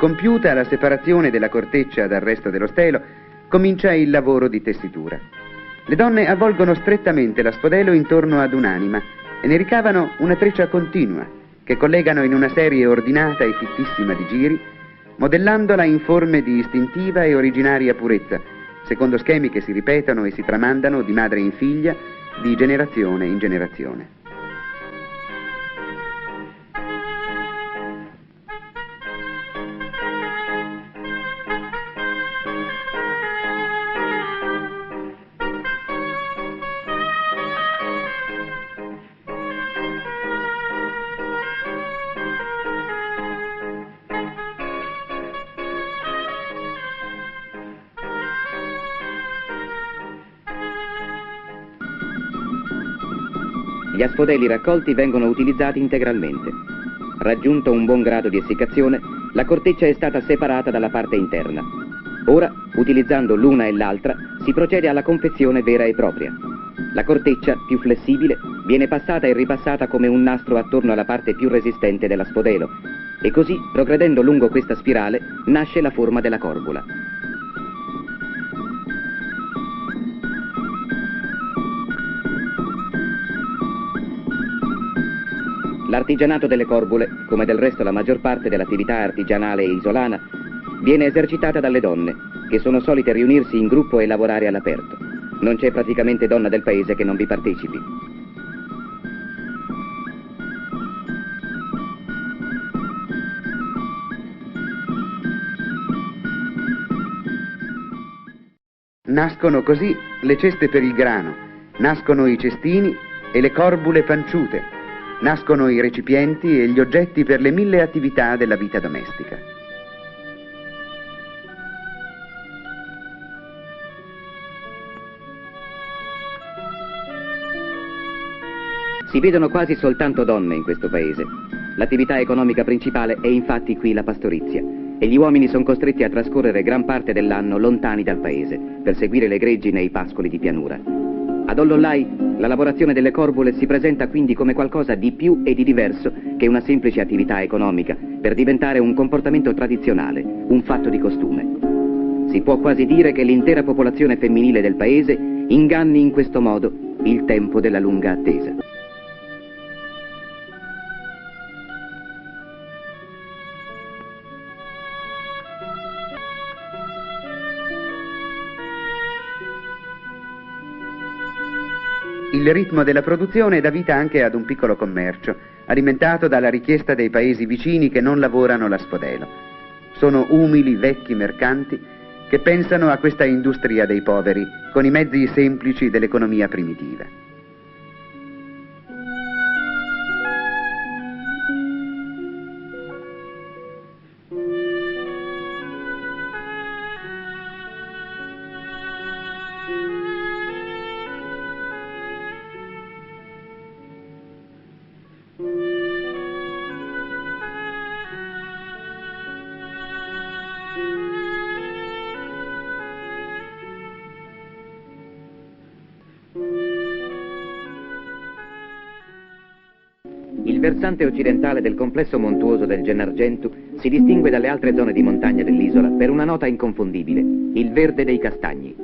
Compiuta la separazione della corteccia dal resto dello stelo, comincia il lavoro di tessitura. Le donne avvolgono strettamente la spodelo intorno ad un'anima e ne ricavano una treccia continua che collegano in una serie ordinata e fittissima di giri, modellandola in forme di istintiva e originaria purezza, secondo schemi che si ripetono e si tramandano di madre in figlia, di generazione in generazione. Gli aspodeli raccolti vengono utilizzati integralmente. Raggiunto un buon grado di essiccazione, la corteccia è stata separata dalla parte interna. Ora, utilizzando l'una e l'altra, si procede alla confezione vera e propria. La corteccia, più flessibile, viene passata e ripassata come un nastro attorno alla parte più resistente della spodelo, e così, progredendo lungo questa spirale, nasce la forma della corbula. L'artigianato delle corbule, come del resto la maggior parte dell'attività artigianale e isolana, viene esercitata dalle donne, che sono solite riunirsi in gruppo e lavorare all'aperto. Non c'è praticamente donna del paese che non vi partecipi. Nascono così le ceste per il grano, nascono i cestini e le corbule panciute, nascono i recipienti e gli oggetti per le 1000 attività della vita domestica. Si vedono quasi soltanto donne in questo paese. L'attività economica principale è infatti qui la pastorizia e gli uomini sono costretti a trascorrere gran parte dell'anno lontani dal paese per seguire le greggi nei pascoli di pianura. Ad Ollollai la lavorazione delle corbule si presenta quindi come qualcosa di più e di diverso che una semplice attività economica, per diventare un comportamento tradizionale, un fatto di costume. Si può quasi dire che l'intera popolazione femminile del paese inganni in questo modo il tempo della lunga attesa. Il ritmo della produzione dà vita anche ad un piccolo commercio, alimentato dalla richiesta dei paesi vicini che non lavorano la spodelo. Sono umili, vecchi mercanti che pensano a questa industria dei poveri con i mezzi semplici dell'economia primitiva. Il versante occidentale del complesso montuoso del Gennargentu si distingue dalle altre zone di montagna dell'isola per una nota inconfondibile, il verde dei castagni.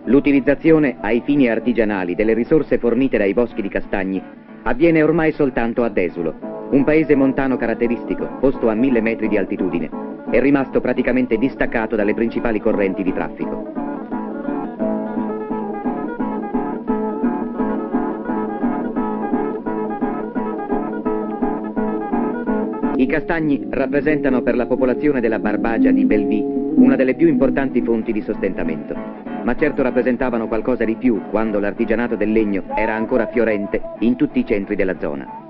L'utilizzazione ai fini artigianali delle risorse fornite dai boschi di castagni avviene ormai soltanto a Desulo, un paese montano caratteristico, posto a 1000 metri di altitudine. È rimasto praticamente distaccato dalle principali correnti di traffico. I castagni rappresentano per la popolazione della Barbagia di Belleville una delle più importanti fonti di sostentamento, ma certo rappresentavano qualcosa di più quando l'artigianato del legno era ancora fiorente in tutti i centri della zona.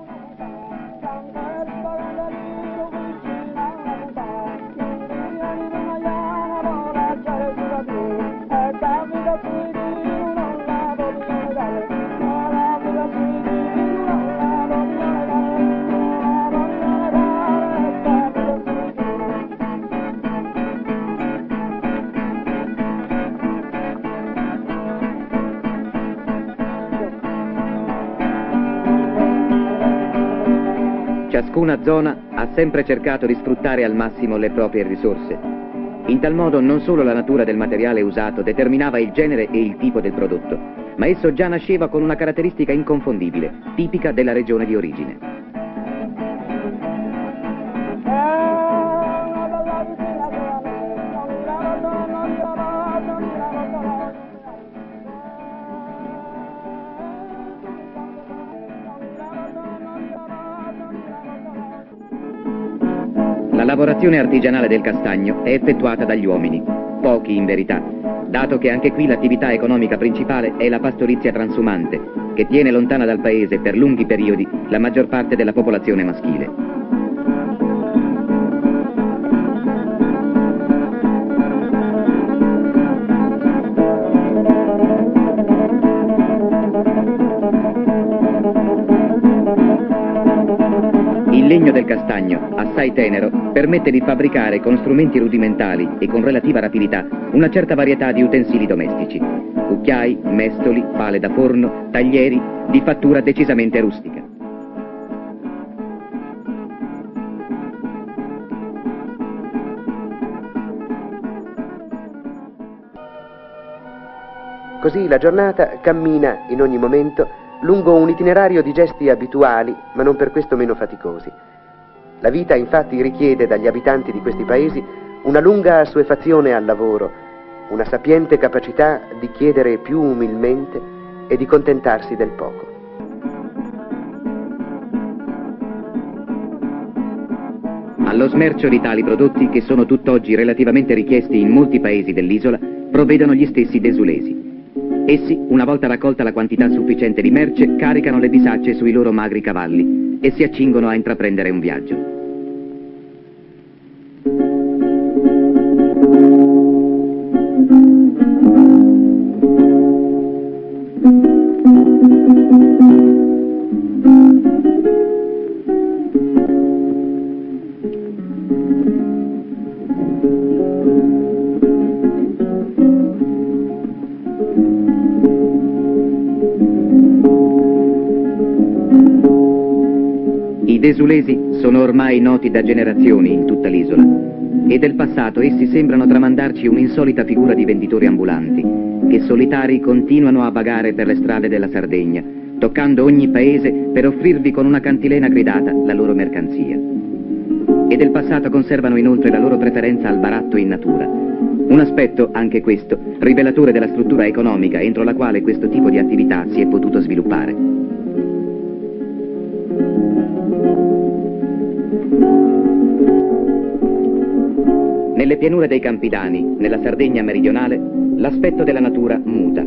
ciascuna zona ha sempre cercato di sfruttare al massimo le proprie risorse. In tal modo non solo la natura del materiale usato determinava il genere e il tipo del prodotto, ma esso già nasceva con una caratteristica inconfondibile, tipica della regione di origine. La lavorazione artigianale del castagno è effettuata dagli uomini, pochi in verità, dato che anche qui l'attività economica principale è la pastorizia transumante, che tiene lontana dal paese per lunghi periodi la maggior parte della popolazione maschile. Il legno del castagno, assai tenero, permette di fabbricare con strumenti rudimentali e con relativa rapidità una certa varietà di utensili domestici, cucchiai, mestoli, pale da forno, taglieri, di fattura decisamente rustica. Così la giornata cammina in ogni momento lungo un itinerario di gesti abituali, ma non per questo meno faticosi. La vita infatti richiede dagli abitanti di questi paesi una lunga assuefazione al lavoro, una sapiente capacità di chiedere più umilmente e di contentarsi del poco. Allo smercio di tali prodotti, che sono tutt'oggi relativamente richiesti in molti paesi dell'isola, provvedono gli stessi desulesi. Essi, una volta raccolta la quantità sufficiente di merce, caricano le bisacce sui loro magri cavalli e si accingono a intraprendere un viaggio. I desulesi sono ormai noti da generazioni in tutta l'isola e del passato essi sembrano tramandarci un'insolita figura di venditori ambulanti che solitari continuano a vagare per le strade della Sardegna, toccando ogni paese per offrirvi con una cantilena gridata la loro mercanzia. E del passato conservano inoltre la loro preferenza al baratto in natura, un aspetto, anche questo, rivelatore della struttura economica entro la quale questo tipo di attività si è potuto sviluppare. Nelle pianure dei Campidani, nella Sardegna meridionale, l'aspetto della natura muta.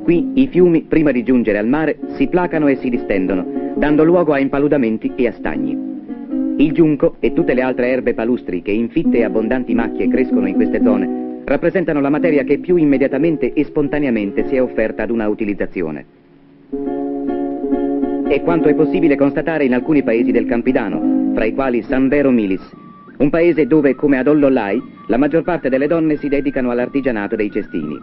Qui i fiumi, prima di giungere al mare, si placano e si distendono, dando luogo a impaludamenti e a stagni. Il giunco e tutte le altre erbe palustri che in fitte e abbondanti macchie crescono in queste zone rappresentano la materia che più immediatamente e spontaneamente si è offerta ad una utilizzazione. È quanto è possibile constatare in alcuni paesi del Campidano, fra i quali San Vero Milis, un paese dove, come ad Ollollai, la maggior parte delle donne si dedicano all'artigianato dei cestini.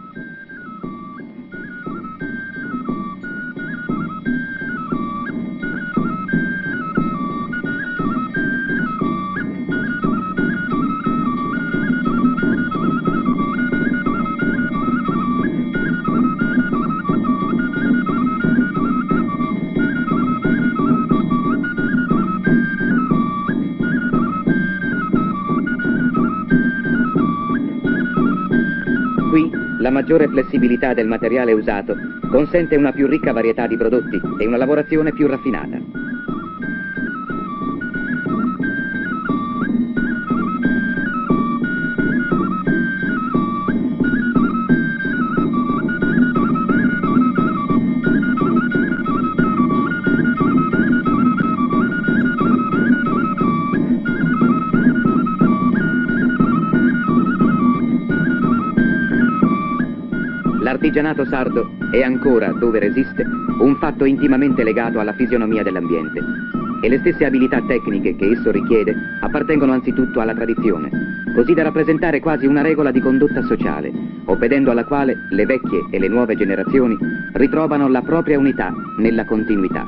Qui la maggiore flessibilità del materiale usato consente una più ricca varietà di prodotti e una lavorazione più raffinata. L'artigianato sardo è ancora, dove resiste, un fatto intimamente legato alla fisionomia dell'ambiente e le stesse abilità tecniche che esso richiede appartengono anzitutto alla tradizione, così da rappresentare quasi una regola di condotta sociale, obbedendo alla quale le vecchie e le nuove generazioni ritrovano la propria unità nella continuità.